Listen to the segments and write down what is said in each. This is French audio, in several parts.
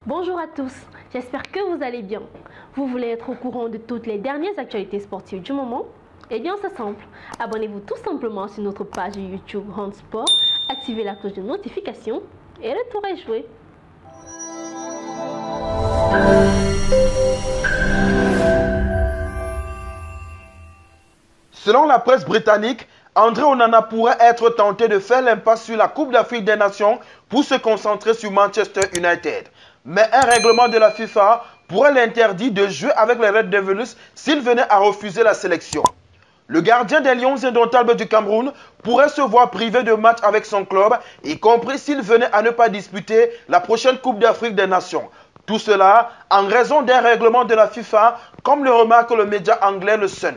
Bonjour à tous, j'espère que vous allez bien. Vous voulez être au courant de toutes les dernières actualités sportives du moment? Eh bien c'est simple, abonnez-vous tout simplement sur notre page YouTube Handsport, activez la cloche de notification et le tour est joué. Selon la presse britannique, André Onana pourrait être tenté de faire l'impasse sur la Coupe d'Afrique des Nations pour se concentrer sur Manchester United. Mais un règlement de la FIFA pourrait l'interdire de jouer avec les Red Devils s'il venait à refuser la sélection. Le gardien des Lions indomptables du Cameroun pourrait se voir privé de match avec son club, y compris s'il venait à ne pas disputer la prochaine Coupe d'Afrique des Nations. Tout cela en raison d'un règlement de la FIFA, comme le remarque le média anglais Le Sun.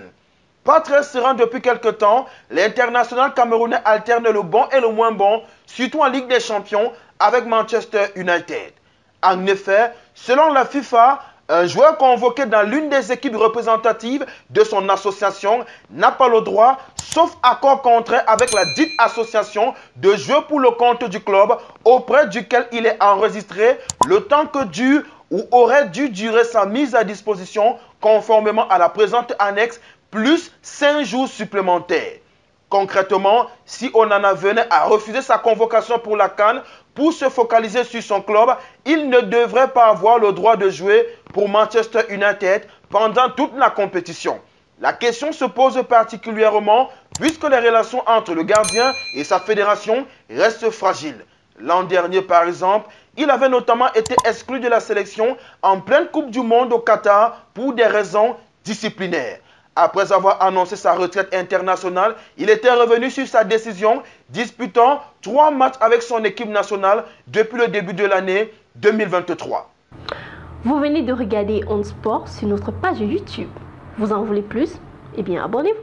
Pas très serein depuis quelque temps, l'international camerounais alterne le bon et le moins bon, surtout en Ligue des Champions avec Manchester United. En effet, selon la FIFA, un joueur convoqué dans l'une des équipes représentatives de son association n'a pas le droit, sauf accord contraire avec la dite association, de jouer pour le compte du club auprès duquel il est enregistré le temps que dure ou aurait dû durer sa mise à disposition conformément à la présente annexe, plus 5 jours supplémentaires. Concrètement, si Onana venait à refuser sa convocation pour la CAN pour se focaliser sur son club, il ne devrait pas avoir le droit de jouer pour Manchester United pendant toute la compétition. La question se pose particulièrement puisque les relations entre le gardien et sa fédération restent fragiles. L'an dernier, par exemple, il avait notamment été exclu de la sélection en pleine Coupe du Monde au Qatar pour des raisons disciplinaires. Après avoir annoncé sa retraite internationale, il était revenu sur sa décision, disputant 3 matchs avec son équipe nationale depuis le début de l'année 2023. Vous venez de regarder Handsport sur notre page YouTube. Vous en voulez plus? Eh bien abonnez-vous.